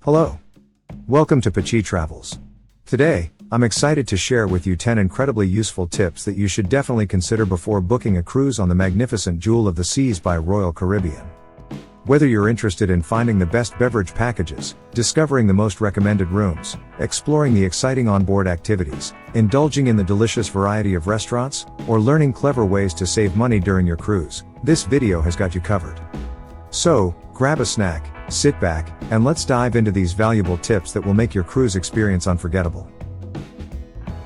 Hello. Welcome to Pachi Travels. Today, I'm excited to share with you 10 incredibly useful tips that you should definitely consider before booking a cruise on the magnificent Jewel of the Seas by Royal Caribbean. Whether you're interested in finding the best beverage packages, discovering the most recommended rooms, exploring the exciting onboard activities, indulging in the delicious variety of restaurants, or learning clever ways to save money during your cruise, this video has got you covered. So, grab a snack, sit back, and let's dive into these valuable tips that will make your cruise experience unforgettable.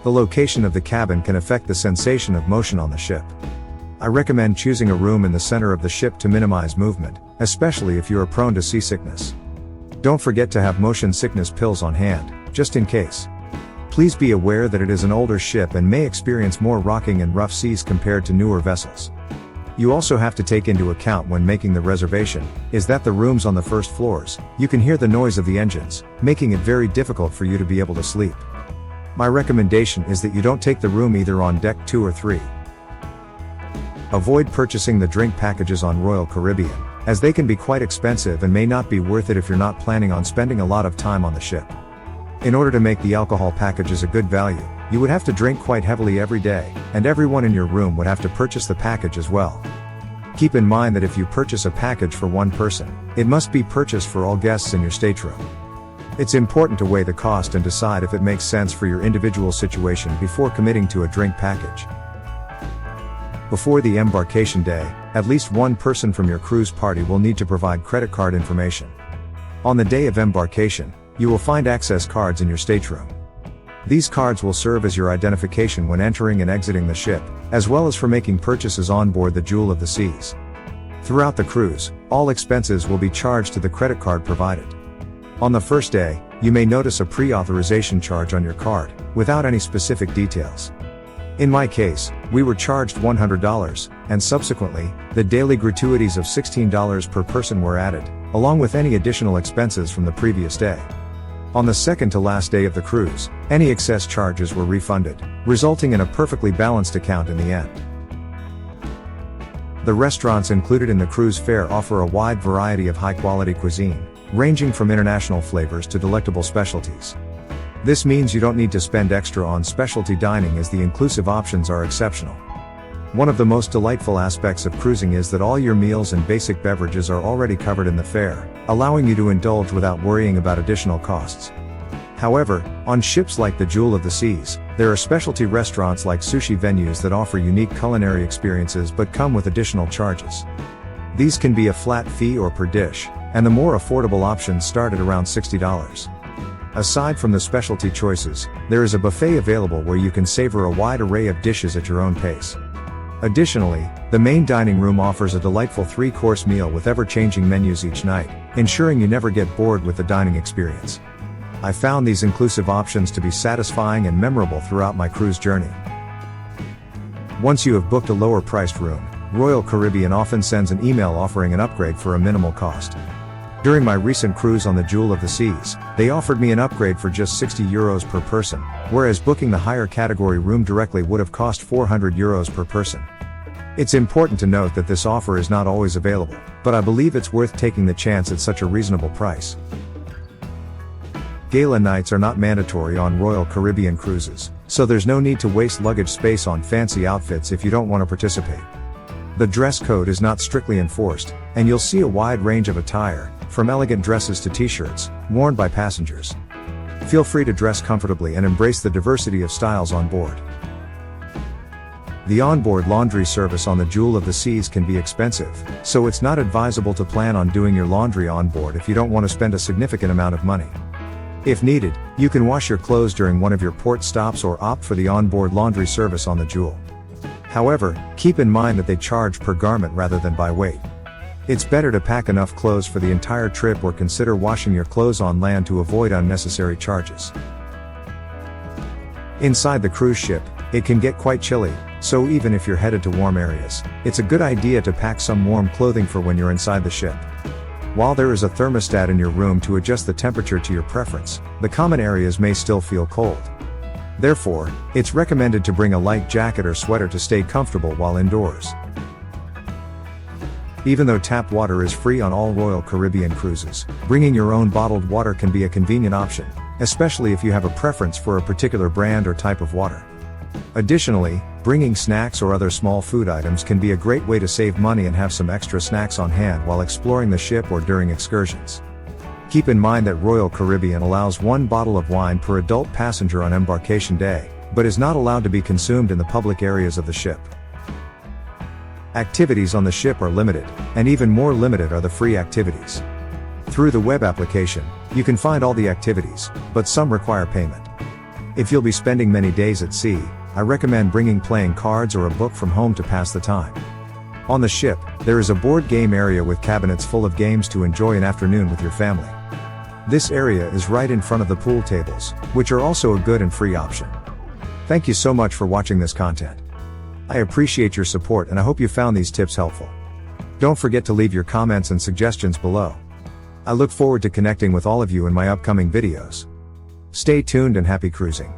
The location of the cabin can affect the sensation of motion on the ship. I recommend choosing a room in the center of the ship to minimize movement, especially if you are prone to seasickness. Don't forget to have motion sickness pills on hand, just in case. Please be aware that it is an older ship and may experience more rocking and rough seas compared to newer vessels. You also have to take into account when making the reservation, is that the rooms on the first floors, you can hear the noise of the engines, making it very difficult for you to be able to sleep. My recommendation is that you don't take the room either on deck 2 or 3. Avoid purchasing the drink packages on Royal Caribbean, as they can be quite expensive and may not be worth it if you're not planning on spending a lot of time on the ship. In order to make the alcohol packages a good value, you would have to drink quite heavily every day, and everyone in your room would have to purchase the package as well. Keep in mind that if you purchase a package for one person, it must be purchased for all guests in your stateroom. It's important to weigh the cost and decide if it makes sense for your individual situation before committing to a drink package. Before the embarkation day, at least one person from your cruise party will need to provide credit card information. On the day of embarkation, you will find access cards in your stateroom. These cards will serve as your identification when entering and exiting the ship, as well as for making purchases on board the Jewel of the Seas. Throughout the cruise, all expenses will be charged to the credit card provided. On the first day, you may notice a pre-authorization charge on your card, without any specific details. In my case, we were charged $100, and subsequently, the daily gratuities of $16 per person were added, along with any additional expenses from the previous day. On the second to last day of the cruise, any excess charges were refunded, resulting in a perfectly balanced account in the end. The restaurants included in the cruise fare offer a wide variety of high-quality cuisine, ranging from international flavors to delectable specialties. This means you don't need to spend extra on specialty dining as the inclusive options are exceptional. One of the most delightful aspects of cruising is that all your meals and basic beverages are already covered in the fare, allowing you to indulge without worrying about additional costs. However, on ships like the Jewel of the Seas, there are specialty restaurants like sushi venues that offer unique culinary experiences but come with additional charges. These can be a flat fee or per dish, and the more affordable options start at around $60. Aside from the specialty choices, there is a buffet available where you can savor a wide array of dishes at your own pace. Additionally, the main dining room offers a delightful 3-course meal with ever-changing menus each night, ensuring you never get bored with the dining experience. I found these inclusive options to be satisfying and memorable throughout my cruise journey. Once you have booked a lower-priced room, Royal Caribbean often sends an email offering an upgrade for a minimal cost. During my recent cruise on the Jewel of the Seas, they offered me an upgrade for just €60 per person, whereas booking the higher category room directly would have cost €400 per person. It's important to note that this offer is not always available, but I believe it's worth taking the chance at such a reasonable price. Gala Nights are not mandatory on Royal Caribbean cruises, so there's no need to waste luggage space on fancy outfits if you don't want to participate. The dress code is not strictly enforced, and you'll see a wide range of attire, from elegant dresses to t-shirts, worn by passengers. Feel free to dress comfortably and embrace the diversity of styles on board. The onboard laundry service on the Jewel of the Seas can be expensive, so it's not advisable to plan on doing your laundry on board if you don't want to spend a significant amount of money. If needed, you can wash your clothes during one of your port stops or opt for the onboard laundry service on the Jewel. However, keep in mind that they charge per garment rather than by weight. It's better to pack enough clothes for the entire trip or consider washing your clothes on land to avoid unnecessary charges. Inside the cruise ship, it can get quite chilly, so even if you're headed to warm areas, it's a good idea to pack some warm clothing for when you're inside the ship. While there is a thermostat in your room to adjust the temperature to your preference, the common areas may still feel cold. Therefore, it's recommended to bring a light jacket or sweater to stay comfortable while indoors. Even though tap water is free on all Royal Caribbean cruises, bringing your own bottled water can be a convenient option, especially if you have a preference for a particular brand or type of water. Additionally, bringing snacks or other small food items can be a great way to save money and have some extra snacks on hand while exploring the ship or during excursions. Keep in mind that Royal Caribbean allows 1 bottle of wine per adult passenger on embarkation day, but is not allowed to be consumed in the public areas of the ship. Activities on the ship are limited, and even more limited are the free activities. Through the web application, you can find all the activities, but some require payment. If you'll be spending many days at sea, I recommend bringing playing cards or a book from home to pass the time. On the ship, there is a board game area with cabinets full of games to enjoy an afternoon with your family. This area is right in front of the pool tables, which are also a good and free option. Thank you so much for watching this content. I appreciate your support and I hope you found these tips helpful. Don't forget to leave your comments and suggestions below. I look forward to connecting with all of you in my upcoming videos. Stay tuned and happy cruising.